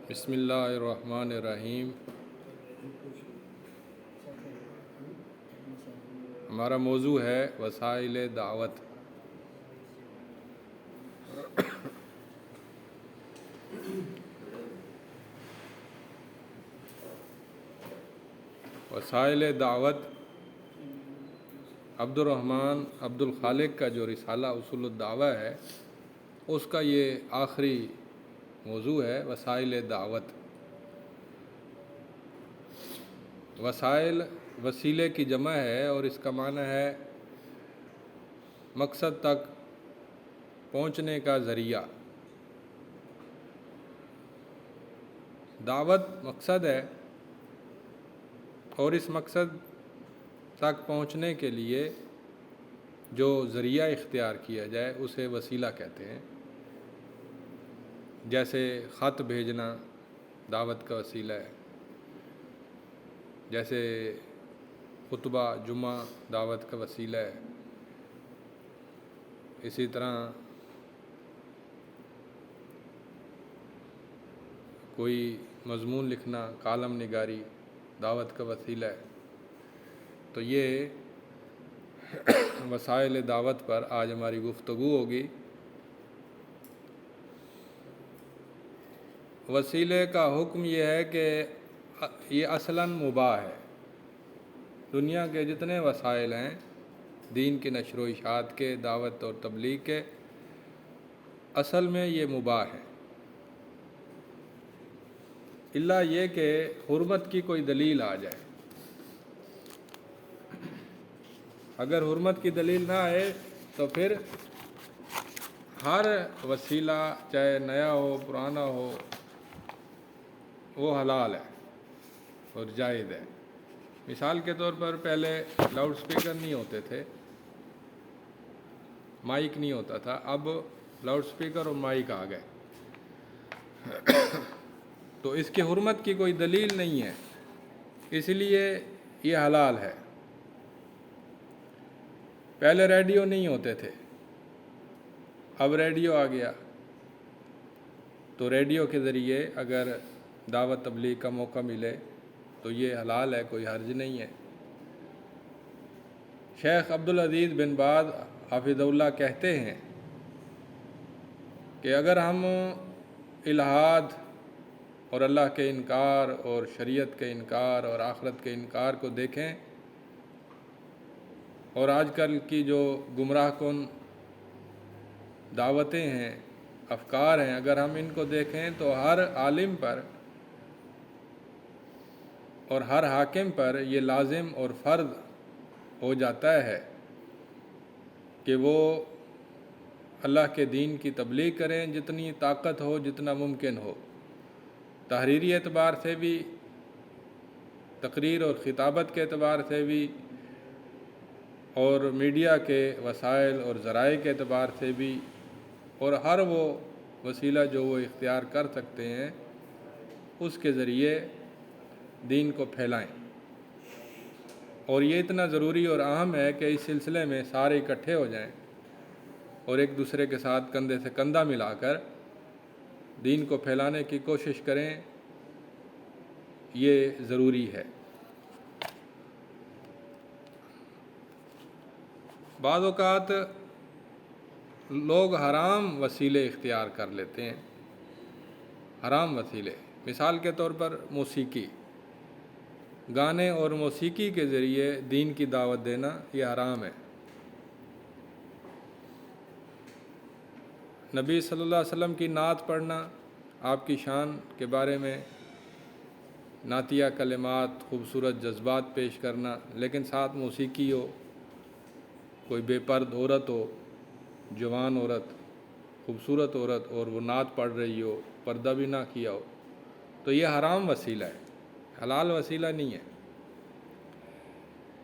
بسم اللہ الرحمن الرحیم۔ ہمارا موضوع ہے وسائل دعوت۔ وسائل دعوت عبد الرحمن عبد الخالق کا جو رسالہ اصول الدعوہ ہے اس کا یہ آخری موضوع ہے وسائل دعوت۔ وسائل وسیلے کی جمع ہے اور اس کا معنی ہے مقصد تک پہنچنے کا ذریعہ۔ دعوت مقصد ہے اور اس مقصد تک پہنچنے کے لیے جو ذریعہ اختیار کیا جائے اسے وسیلہ کہتے ہیں۔ جیسے خط بھیجنا دعوت کا وسیلہ ہے، جیسے خطبہ جمعہ دعوت کا وسیلہ ہے، اسی طرح کوئی مضمون لکھنا کالم نگاری دعوت کا وسیلہ ہے۔ تو یہ وسائل دعوت پر آج ہماری گفتگو ہوگی۔ وسیلے کا حکم یہ ہے کہ یہ اصلاً مباح ہے۔ دنیا کے جتنے وسائل ہیں دین کی نشر و اشاعت کے، دعوت اور تبلیغ کے، اصل میں یہ مباح ہے، الا یہ کہ حرمت کی کوئی دلیل آ جائے۔ اگر حرمت کی دلیل نہ آئے تو پھر ہر وسیلہ چاہے نیا ہو پرانا ہو وہ حلال ہے اور جائز ہے۔ مثال کے طور پر پہلے لاؤڈ سپیکر نہیں ہوتے تھے، مائک نہیں ہوتا تھا، اب لاؤڈ سپیکر اور مائک آ گئے تو اس کی حرمت کی کوئی دلیل نہیں ہے، اس لیے یہ حلال ہے۔ پہلے ریڈیو نہیں ہوتے تھے، اب ریڈیو آ گیا تو ریڈیو کے ذریعے اگر دعوت تبلیغ کا موقع ملے تو یہ حلال ہے، کوئی حرج نہیں ہے۔ شیخ عبدالعزیز بن باز حافظ اللہ کہتے ہیں کہ اگر ہم الحاد اور اللہ کے انکار اور شریعت کے انکار اور آخرت کے انکار کو دیکھیں اور آج کل کی جو گمراہ کن دعوتیں ہیں، افکار ہیں، اگر ہم ان کو دیکھیں تو ہر عالم پر اور ہر حاکم پر یہ لازم اور فرض ہو جاتا ہے کہ وہ اللہ کے دین کی تبلیغ کریں جتنی طاقت ہو، جتنا ممکن ہو، تحریری اعتبار سے بھی، تقریر اور خطابت کے اعتبار سے بھی، اور میڈیا کے وسائل اور ذرائع کے اعتبار سے بھی، اور ہر وہ وسیلہ جو وہ اختیار کر سکتے ہیں اس کے ذریعے دین کو پھیلائیں۔ اور یہ اتنا ضروری اور اہم ہے کہ اس سلسلے میں سارے اکٹھے ہو جائیں اور ایک دوسرے کے ساتھ کندھے سے کندھا ملا کر دین کو پھیلانے کی کوشش کریں، یہ ضروری ہے۔ بعض اوقات لوگ حرام وسیلے اختیار کر لیتے ہیں، حرام وسیلے، مثال کے طور پر موسیقی، گانے اور موسیقی کے ذریعے دین کی دعوت دینا یہ حرام ہے۔ نبی صلی اللہ علیہ وسلم کی نعت پڑھنا، آپ کی شان کے بارے میں نعتیہ کلمات، خوبصورت جذبات پیش کرنا، لیکن ساتھ موسیقی ہو، کوئی بے پرد عورت ہو، جوان عورت، خوبصورت عورت، اور وہ نعت پڑھ رہی ہو، پردہ بھی نہ کیا ہو، تو یہ حرام وسیلہ ہے، حلال وسیلہ نہیں ہے۔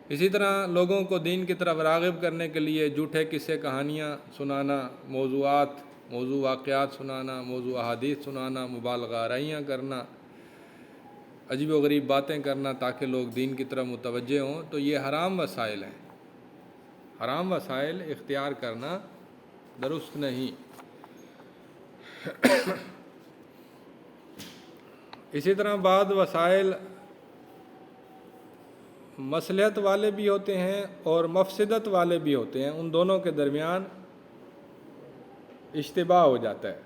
اسی طرح لوگوں کو دین کی طرف راغب کرنے کے لیے جھوٹے قصے کہانیاں سنانا، موضوع واقعات سنانا، موضوع احادیث سنانا، مبالغہ آرائیاں کرنا، عجیب و غریب باتیں کرنا تاکہ لوگ دین کی طرف متوجہ ہوں، تو یہ حرام وسائل ہیں۔ حرام وسائل اختیار کرنا درست نہیں۔ اسی طرح بعض وسائل مصلحت والے بھی ہوتے ہیں اور مفسدت والے بھی ہوتے ہیں، ان دونوں کے درمیان اشتباہ ہو جاتا ہے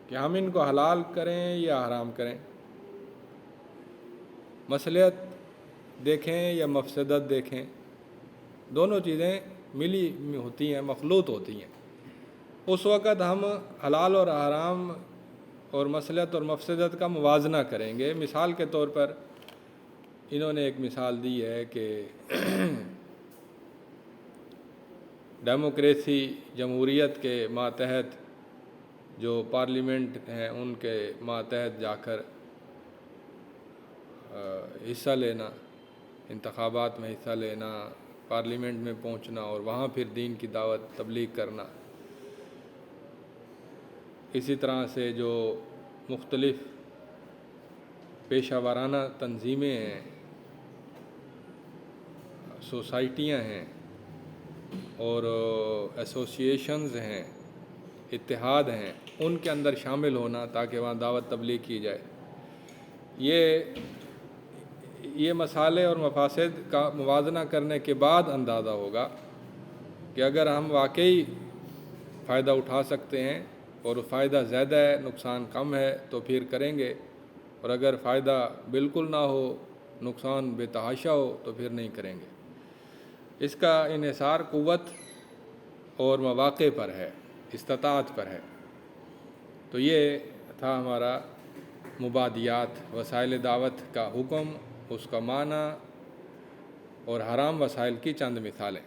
کہ ہم ان کو حلال کریں یا حرام کریں، مصلحت دیکھیں یا مفسدت دیکھیں، دونوں چیزیں ملی ہوتی ہیں، مخلوط ہوتی ہیں۔ اس وقت ہم حلال اور حرام اور مصلحت اور مفسدت کا موازنہ کریں گے۔ مثال کے طور پر انہوں نے ایک مثال دی ہے کہ ڈیموکریسی جمہوریت کے ماتحت جو پارلیمنٹ ہیں ان کے ماتحت جا کر حصہ لینا، انتخابات میں حصہ لینا، پارلیمنٹ میں پہنچنا اور وہاں پھر دین کی دعوت تبلیغ کرنا۔ اسی طرح سے جو مختلف پیشہ ورانہ تنظیمیں ہیں، سوسائٹیاں ہیں اور ایسوسیشنز ہیں، اتحاد ہیں، ان کے اندر شامل ہونا تاکہ وہاں دعوت تبلیغ کی جائے۔ یہ مسائل اور مفاسد کا موازنہ کرنے کے بعد اندازہ ہوگا کہ اگر ہم واقعی فائدہ اٹھا سکتے ہیں اور فائدہ زیادہ ہے، نقصان کم ہے تو پھر کریں گے، اور اگر فائدہ بالکل نہ ہو، نقصان بے تحاشا ہو تو پھر نہیں کریں گے۔ اس کا انحصار قوت اور مواقع پر ہے، استطاعت پر ہے۔ تو یہ تھا ہمارا مبادیات، وسائل دعوت کا حکم، اس کا معنی اور حرام وسائل کی چند مثالیں۔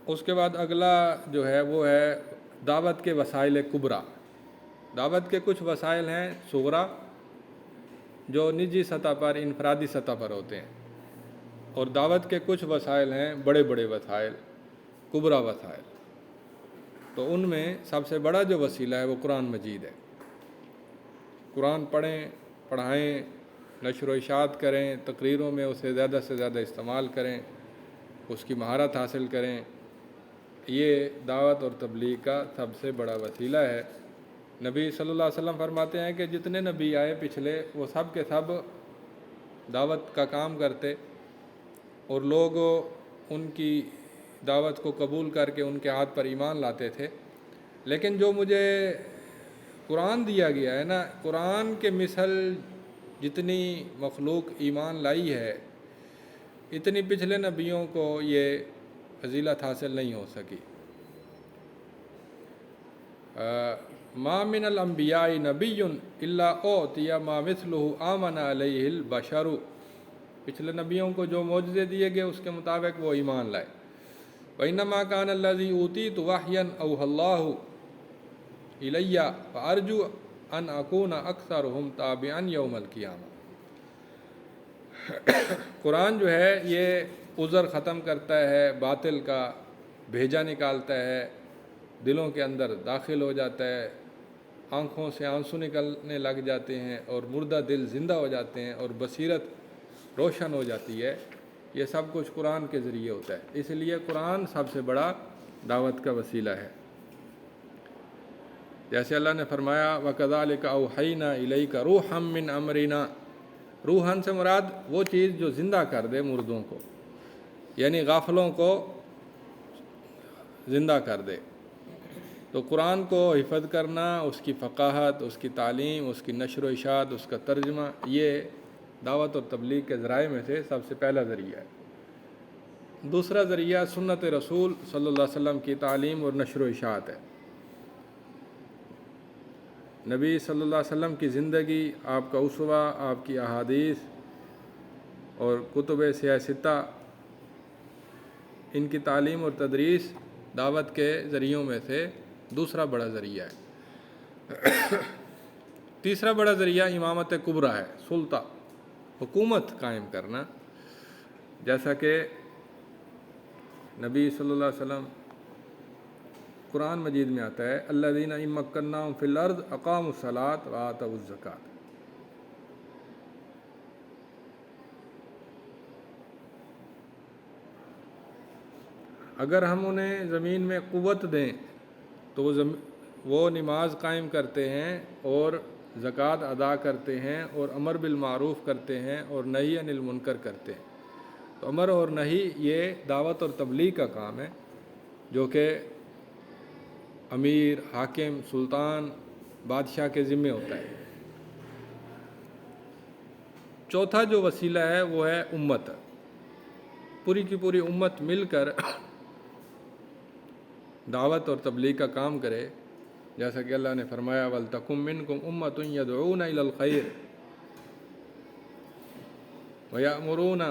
اس کے بعد اگلا جو ہے وہ ہے دعوت کے وسائل کبریٰ۔ دعوت کے کچھ وسائل ہیں صغریٰ جو نجی سطح پر، انفرادی سطح پر ہوتے ہیں، اور دعوت کے کچھ وسائل ہیں بڑے بڑے وسائل، کبریٰ وسائل۔ تو ان میں سب سے بڑا جو وسیلہ ہے وہ قرآن مجید ہے۔ قرآن پڑھیں، پڑھائیں، نشر و اشاعت کریں، تقریروں میں اسے زیادہ سے زیادہ استعمال کریں، اس کی مہارت حاصل کریں۔ یہ دعوت اور تبلیغ کا سب سے بڑا وسیلہ ہے۔ نبی صلی اللہ علیہ وسلم فرماتے ہیں کہ جتنے نبی آئے پچھلے، وہ سب کے سب دعوت کا کام کرتے، اور لوگ ان کی دعوت کو قبول کر کے ان کے ہاتھ پر ایمان لاتے تھے۔ لیکن جو مجھے قرآن دیا گیا ہے نا، قرآن کے مثل جتنی مخلوق ایمان لائی ہے، اتنی پچھلے نبیوں کو یہ فضیلت حاصل نہیں ہو سکی۔ ما من الانبیاء نبی الا اوتی ما مثلہ آمن علیہ البشر۔ پچھلے نبیوں کو جو معجزے دیے گئے اس کے مطابق وہ ایمان لائے۔ وَإِنَّمَا كَانَ الَّذِي أُوتِيتُ وَحْيًا أَوْحَى اللَّهُ إِلَيَّ فَأَرْجُو أَنْ أَكُونَ أَكْثَرَهُمْ تَابِعًا يَوْمَ الْقِيَامَةِ۔ قرآن جو ہے یہ عذر ختم کرتا ہے، باطل کا بھیجا نکالتا ہے، دلوں کے اندر داخل ہو جاتا ہے، آنکھوں سے آنسو نکلنے لگ جاتے ہیں اور مردہ دل زندہ ہو جاتے ہیں اور بصیرت روشن ہو جاتی ہے۔ یہ سب کچھ قرآن کے ذریعے ہوتا ہے، اس لیے قرآن سب سے بڑا دعوت کا وسیلہ ہے۔ جیسے اللہ نے فرمایا وَكَذَلِكَ أَوْحَيْنَا إِلَيْكَ رُوحًا مِّنْ أَمْرِنَا۔ روحاً سے مراد وہ چیز جو زندہ کر دے مردوں کو، یعنی غافلوں کو زندہ کر دے۔ تو قرآن کو حفظ کرنا، اس کی فقاہت، اس کی تعلیم، اس کی نشر و اشاعت، اس کا ترجمہ، یہ دعوت اور تبلیغ کے ذرائع میں سے سب سے پہلا ذریعہ ہے۔ دوسرا ذریعہ سنت رسول صلی اللہ علیہ وسلم کی تعلیم اور نشر و اشاعت ہے۔ نبی صلی اللہ علیہ وسلم کی زندگی، آپ کا اسوہ، آپ کی احادیث اور کتب سیاستہ، ان کی تعلیم اور تدریس دعوت کے ذریعوں میں سے دوسرا بڑا ذریعہ ہے۔ تیسرا بڑا ذریعہ امامت کبریٰ ہے، سلطہ، حکومت قائم کرنا، جیسا کہ نبی صلی اللہ علیہ وسلم قرآن مجید میں آتا ہے الذین ان مکناہم فی الارض اقاموا الصلاۃ وآتوا الزکاۃ۔ اگر ہم انہیں زمین میں قوت دیں تو وہ نماز قائم کرتے ہیں اور زکوٰۃ ادا کرتے ہیں اور امر بالمعروف کرتے ہیں اور نہی عن المنکر کرتے ہیں۔ تو امر اور نہی یہ دعوت اور تبلیغ کا کام ہے، جو کہ امیر، حاکم، سلطان، بادشاہ کے ذمے ہوتا ہے۔ چوتھا جو وسیلہ ہے وہ ہے امت، پوری کی پوری امت مل کر دعوت اور تبلیغ کا کام کرے، جیسا کہ اللہ نے فرمایا وَلْتَكُن مِّنكُمْ أُمَّةٌ يَدْعُونَ إِلَى الْخَيْرِ وَيَأْمُرُونَ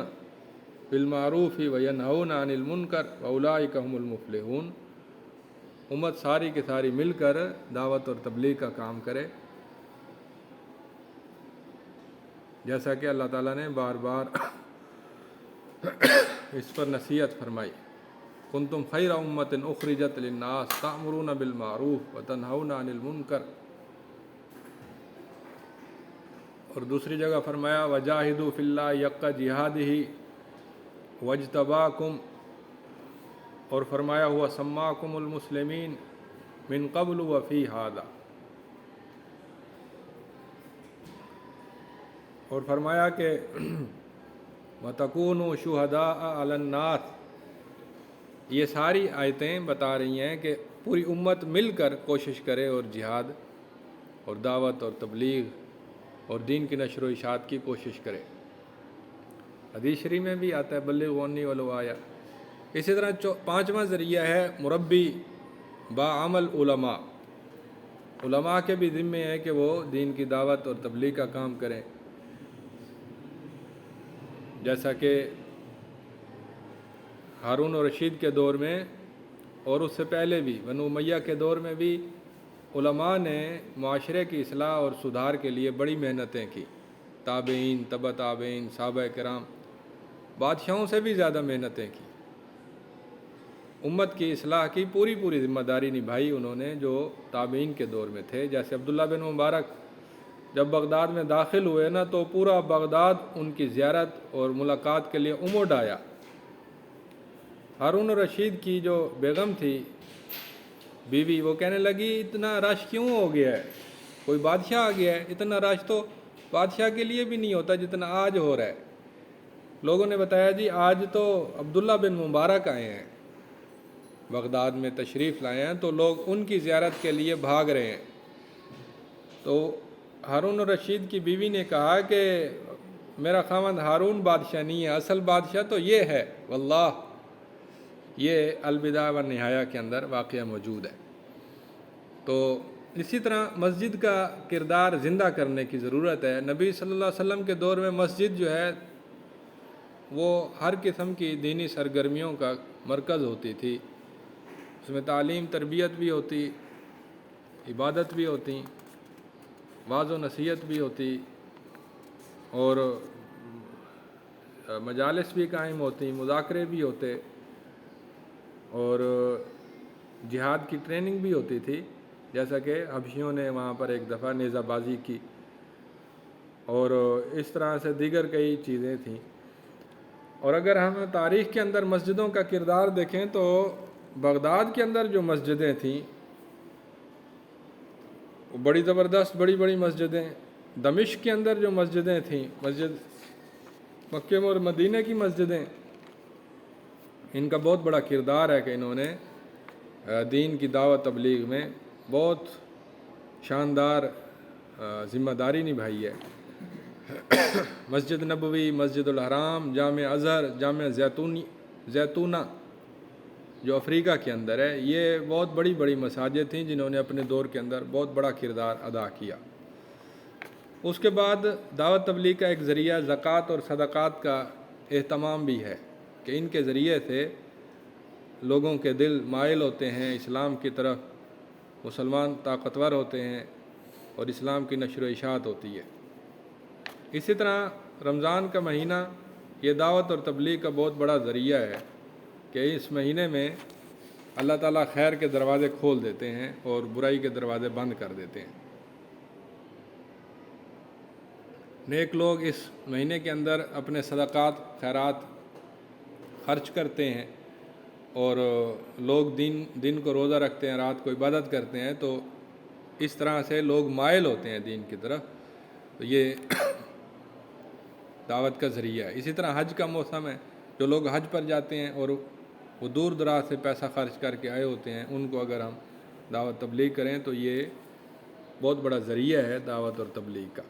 بِالْمَعْرُوفِ وَيَنْهَوْنَ عَنِ الْمُنكَرِ وَأُولَٰئِكَ هُمُ الْمُفْلِحُونَ۔ امت ساری کی ساری مل کر دعوت اور تبلیغ کا کام کرے، جیسا کہ اللہ تعالیٰ نے بار بار اس پر نصیحت فرمائی، کنتم خیر امۃ اخرجت للناس تأمرون بالمعروف وتنہون عن المنکر۔ اور دوسری جگہ فرمایا وجاہدوا فی اللہ حق جہادہ واجتباکم، اور فرمایا ہوا سماکم المسلمین من قبل وفی ھذا، اور فرمایا کہ وَتَكُونُوا شُهَدَاءَ عَلَى النَّاسِ۔ یہ ساری آیتیں بتا رہی ہیں کہ پوری امت مل کر کوشش کرے اور جہاد اور دعوت اور تبلیغ اور دین کی نشر و اشاعت کی کوشش کرے۔ حدیث شریف میں بھی آتا ہے بلغوا عنی ولو آیہ۔ اسی طرح پانچواں ذریعہ ہے مربی باعمل علماء، علماء کے بھی ذمے ہے کہ وہ دین کی دعوت اور تبلیغ کا کام کریں، جیسا کہ ہارون الرشید کے دور میں اور اس سے پہلے بھی بنو امیہ کے دور میں بھی علماء نے معاشرے کی اصلاح اور سدھار کے لیے بڑی محنتیں کی، تابعین، تبع تابعین، صحابہ کرام، بادشاہوں سے بھی زیادہ محنتیں کی، امت کی اصلاح کی پوری ذمہ داری نبھائی انہوں نے جو تابعین کے دور میں تھے۔ جیسے عبداللہ بن مبارک جب بغداد میں داخل ہوئے نا تو پورا بغداد ان کی زیارت اور ملاقات کے لیے اموڈ آیا۔ ہارون الرشید کی جو بیگم تھی بیوی، وہ کہنے لگی اتنا رش کیوں ہو گیا ہے، کوئی بادشاہ آ گیا ہے، اتنا رش تو بادشاہ کے لیے بھی نہیں ہوتا جتنا آج ہو رہا ہے۔ لوگوں نے بتایا جی آج تو عبداللہ بن مبارک آئے ہیں، بغداد میں تشریف لائے ہیں، تو لوگ ان کی زیارت کے لیے بھاگ رہے ہیں۔ تو ہارون الرشید کی بیوی نے کہا کہ میرا خاوند ہارون بادشاہ نہیں ہے، اصل بادشاہ تو یہ ہے، واللہ یہ البدایہ و النہایہ کے اندر واقعہ موجود ہے۔ تو اسی طرح مسجد کا کردار زندہ کرنے کی ضرورت ہے۔ نبی صلی اللہ علیہ وسلم کے دور میں مسجد جو ہے وہ ہر قسم کی دینی سرگرمیوں کا مرکز ہوتی تھی، اس میں تعلیم تربیت بھی ہوتی، عبادت بھی ہوتی، وعظ و نصیحت بھی ہوتی، اور مجالس بھی قائم ہوتی، مذاکرے بھی ہوتے، اور جہاد کی ٹریننگ بھی ہوتی تھی، جیسا کہ حبشیوں نے وہاں پر ایک دفعہ نیزہ بازی کی، اور اس طرح سے دیگر کئی چیزیں تھیں۔ اور اگر ہم تاریخ کے اندر مسجدوں کا کردار دیکھیں تو بغداد کے اندر جو مسجدیں تھیں وہ بڑی زبردست بڑی مسجدیں، دمشق کے اندر جو مسجدیں تھیں، مسجد مکہ اور مدینہ کی مسجدیں، ان کا بہت بڑا کردار ہے کہ انہوں نے دین کی دعوت تبلیغ میں بہت شاندار ذمہ داری نبھائی ہے۔ مسجد نبوی، مسجد الحرام، جامع ازہر، جامع زیتونہ جو افریقہ کے اندر ہے، یہ بہت بڑی مساجد تھیں جنہوں نے اپنے دور کے اندر بہت بڑا کردار ادا کیا۔ اس کے بعد دعوت تبلیغ کا ایک ذریعہ زکوٰۃ اور صدقات کا اہتمام بھی ہے کہ ان کے ذریعے سے لوگوں کے دل مائل ہوتے ہیں اسلام کی طرف، مسلمان طاقتور ہوتے ہیں اور اسلام کی نشر و اشاعت ہوتی ہے۔ اسی طرح رمضان کا مہینہ یہ دعوت اور تبلیغ کا بہت بڑا ذریعہ ہے کہ اس مہینے میں اللہ تعالیٰ خیر کے دروازے کھول دیتے ہیں اور برائی کے دروازے بند کر دیتے ہیں۔ نیک لوگ اس مہینے کے اندر اپنے صدقات خیرات خرچ کرتے ہیں، اور لوگ دن کو روزہ رکھتے ہیں، رات کو عبادت کرتے ہیں، تو اس طرح سے لوگ مائل ہوتے ہیں دین کی طرف، تو یہ دعوت کا ذریعہ ہے۔ اسی طرح حج کا موسم ہے، جو لوگ حج پر جاتے ہیں اور وہ دور دراز سے پیسہ خرچ کر کے آئے ہوتے ہیں، ان کو اگر ہم دعوت تبلیغ کریں تو یہ بہت بڑا ذریعہ ہے دعوت اور تبلیغ کا۔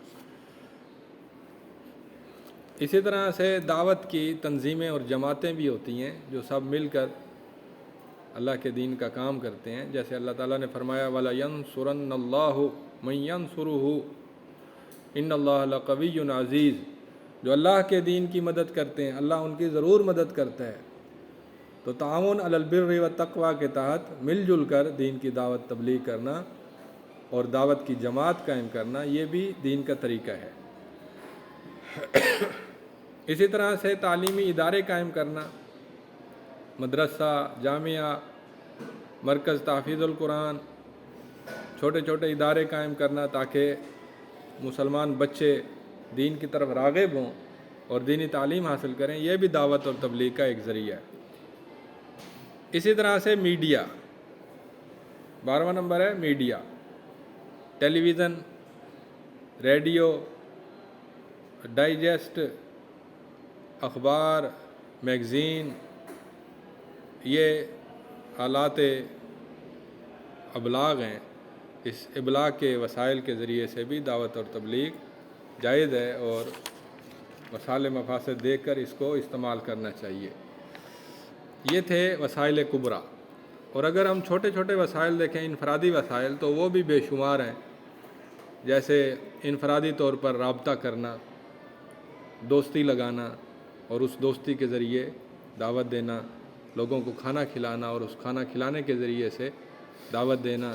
اسی طرح سے دعوت کی تنظیمیں اور جماعتیں بھی ہوتی ہیں جو سب مل کر اللہ کے دین کا کام کرتے ہیں، جیسے اللہ تعالیٰ نے فرمایا وَلَيَنْصُرَنَّ اللَّهُ مَن يَنْصُرُهُ إِنَّ اللَّهَ لَقَوِيٌّ عَزِيزٌ، جو اللہ کے دین کی مدد کرتے ہیں اللہ ان کی ضرور مدد کرتا ہے۔ تو تعاون علی البر والتقویٰ کے تحت مل جل کر دین کی دعوت تبلیغ کرنا اور دعوت کی جماعت قائم کرنا، یہ بھی دین کا طریقہ ہے۔ اسی طرح سے تعلیمی ادارے قائم کرنا، مدرسہ، جامعہ، مرکز تحفیظ القرآن، چھوٹے چھوٹے ادارے قائم کرنا تاکہ مسلمان بچے دین کی طرف راغب ہوں اور دینی تعلیم حاصل کریں، یہ بھی دعوت اور تبلیغ کا ایک ذریعہ ہے۔ اسی طرح سے میڈیا، 12واں نمبر ہے میڈیا، ٹیلی ویژن، ریڈیو، ڈائجسٹ، اخبار، میگزین، یہ آلات ابلاغ ہیں۔ اس ابلاغ کے وسائل کے ذریعے سے بھی دعوت اور تبلیغ جائز ہے اور مسائل مفاسد دیکھ کر اس کو استعمال کرنا چاہیے۔ یہ تھے وسائل کبریٰ، اور اگر ہم چھوٹے چھوٹے وسائل دیکھیں، انفرادی وسائل، تو وہ بھی بے شمار ہیں، جیسے انفرادی طور پر رابطہ کرنا، دوستی لگانا اور اس دوستی کے ذریعے دعوت دینا، لوگوں کو کھانا کھلانا اور اس کھانا کھلانے کے ذریعے سے دعوت دینا،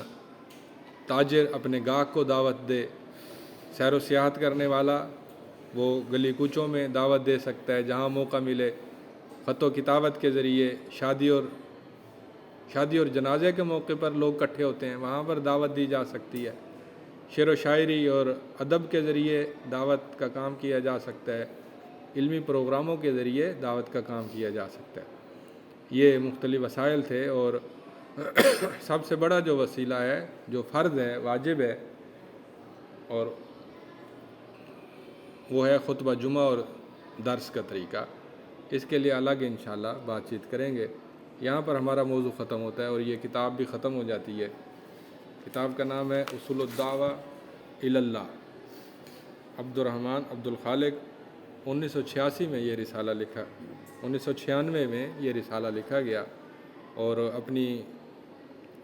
تاجر اپنے گاہک کو دعوت دے، سیر و سیاحت کرنے والا وہ گلی کوچوں میں دعوت دے سکتا ہے جہاں موقع ملے، خط و کتابت کے ذریعے شادی اور جنازے کے موقع پر لوگ اکٹھے ہوتے ہیں، وہاں پر دعوت دی جا سکتی ہے، شعر و شاعری اور ادب کے ذریعے دعوت کا کام کیا جا سکتا ہے، علمی پروگراموں کے ذریعے دعوت کا کام کیا جا سکتا ہے۔ یہ مختلف وسائل تھے، اور سب سے بڑا جو وسیلہ ہے، جو فرض ہے، واجب ہے، اور وہ ہے خطبہ جمعہ اور درس کا طریقہ۔ اس کے لیے الگ انشاءاللہ بات چیت کریں گے۔ یہاں پر ہمارا موضوع ختم ہوتا ہے اور یہ کتاب بھی ختم ہو جاتی ہے۔ کتاب کا نام ہے اصول الدعوہ الی اللہ، عبد الرحمن عبد الخالق۔ 1986 میں یہ رسالہ لکھا، 1996 میں یہ رسالہ لکھا گیا، اور اپنی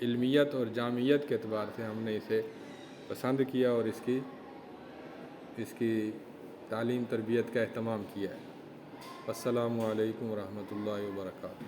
علمیت اور جامعیت کے اعتبار سے ہم نے اسے پسند کیا اور اس کی تعلیم تربیت کا اہتمام کیا ہے۔ السلام علیکم ورحمۃ اللہ وبرکاتہ۔